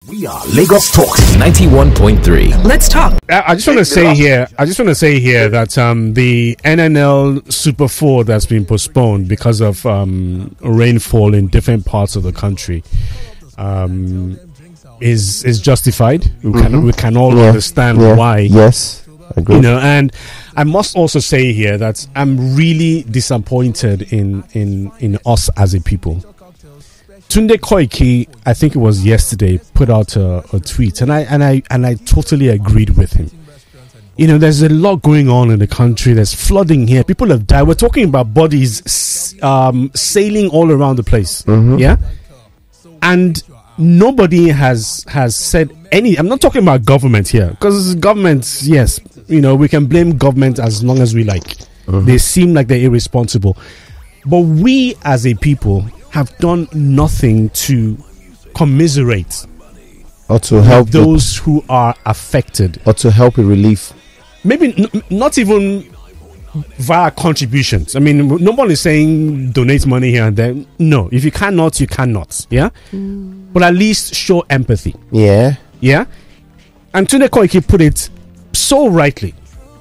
We are Lagos Talks 91.3. Let's talk. I just want to say here that the NNL Super Four that's been postponed because of rainfall in different parts of the country is justified. We can all understand why. Yes, I agree. And I must also say here that I'm really disappointed in us as a people. Tunde Koiki, I think it was yesterday, put out a tweet, and I totally agreed with him. There's a lot going on in the country. There's flooding here. People have died. We're talking about bodies sailing all around the place. Yeah, and nobody has said any. I'm not talking about government here, because government, yes, we can blame government as long as we like. They seem like they're irresponsible, but we as a people have done nothing to commiserate or to help those who are affected, or to help with relief. Maybe not even via contributions. I mean, no one is saying donate money here and there. No, if you cannot, you cannot. Yeah, but at least show empathy. Yeah. And Tunde Koiki put it so rightly.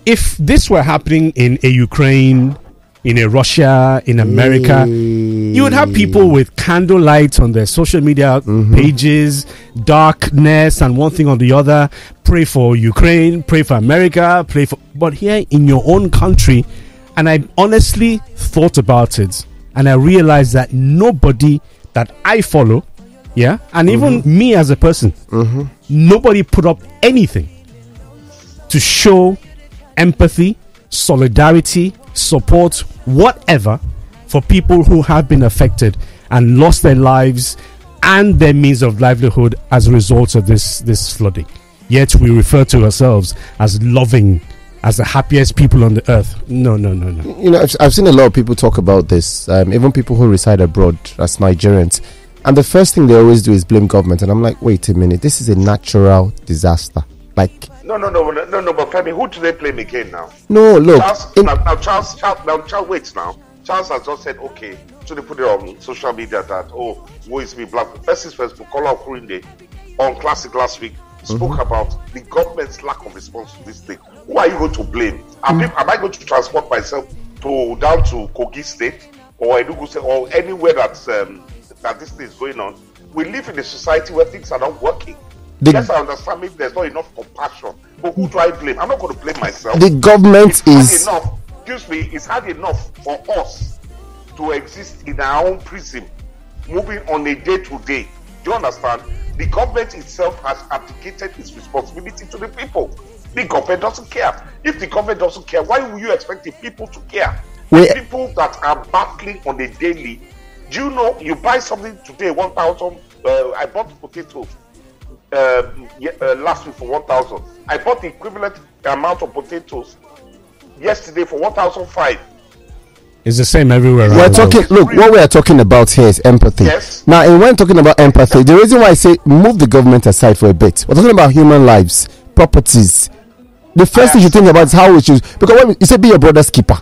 If this were happening in a Ukraine, in a Russia, in America, you would have people with candlelight on their social media pages, darkness and one thing or the other, pray for Ukraine, pray for America, but here in your own country. And I honestly thought about it, and I realized that nobody that I follow, and even me as a person, nobody put up anything to show empathy, solidarity, support, whatever, for people who have been affected and lost their lives and their means of livelihood as a result of this flooding. Yet we refer to ourselves as loving, as the happiest people on the earth. No. I've seen a lot of people talk about this, even people who reside abroad as Nigerians, and the first thing they always do is blame government. And I'm like, wait a minute, this is a natural disaster. Like, No, but Femi, who do they blame again now? No, look. Charles, wait now. Charles has just said, okay, so they put it on social media that, woe is me, black. First is first, Bukola Okurinde on Classic last week spoke about the government's lack of response to this thing. Who are you going to blame? Am I going to transport myself down to Kogi State or Enugu State or anywhere that this thing is going on? We live in a society where things are not working. Yes, I understand maybe there's not enough compassion, but who do I blame? I'm not going to blame myself. The government it's hard enough for us to exist in our own prison, moving on a day-to-day. Do you understand? The government itself has abdicated its responsibility to the people. The government doesn't care. If the government doesn't care, why will you expect the people to care? People that are battling on a daily. Do you know, you buy something today, 1,000, I bought potatoes last week for 1,000. I bought the equivalent amount of potatoes yesterday for 1,005. It's the same everywhere. Look, what we are talking about here is empathy. Yes. Now, and when talking about empathy, the reason why I say move the government aside for a bit, we're talking about human lives, properties. The first thing you think about is how we choose, because when you say be your brother's keeper,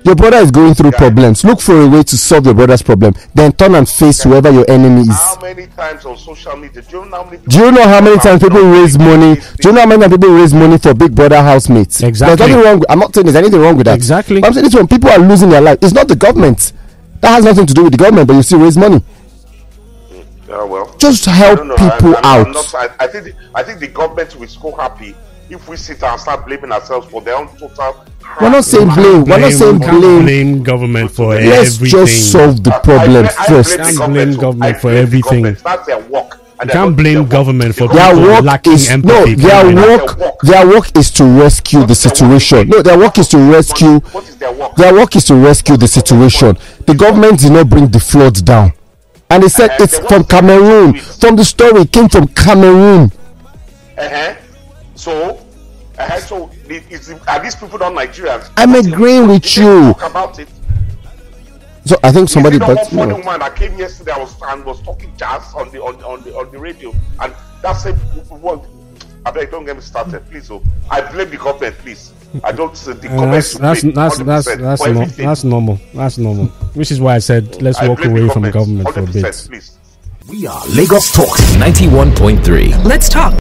your brother is going through problems. Look for a way to solve your brother's problem. Then turn and face whoever your enemy is. How many times on social media? Do you know how many times people raise money? Do you know how many times people raise money for Big Brother housemates? Exactly. There's nothing wrong. I'm not saying there's anything wrong with that. Exactly. But I'm saying this when people are losing their life, it's not the government. That has nothing to do with the government, but you still raise money. Just help people out. I think the government will be so happy if we sit and start blaming ourselves for their own total. We're not saying blame. We're not saying blame government for Let's everything. Let's just solve the problem first. You can't blame government for everything. That's their work. You can't blame government for their work lacking empathy. Their work is to rescue the situation. No, their work is to rescue. What is their work? Their work is to rescue the situation. The government did not bring the floods down, and they said it's from Cameroon. From the story, it came from Cameroon. So are these people not Nigerians? I'm agreeing with you. Talk about it. So I think somebody. Funny woman that came yesterday was talking jazz on the radio, and that's it. I beg, don't get me started, please. I blame the government, please. I don't say the government. That's normal. Which is why I said let's walk away from government for a bit. Please. We are Lagos Talks 91.3. Let's talk.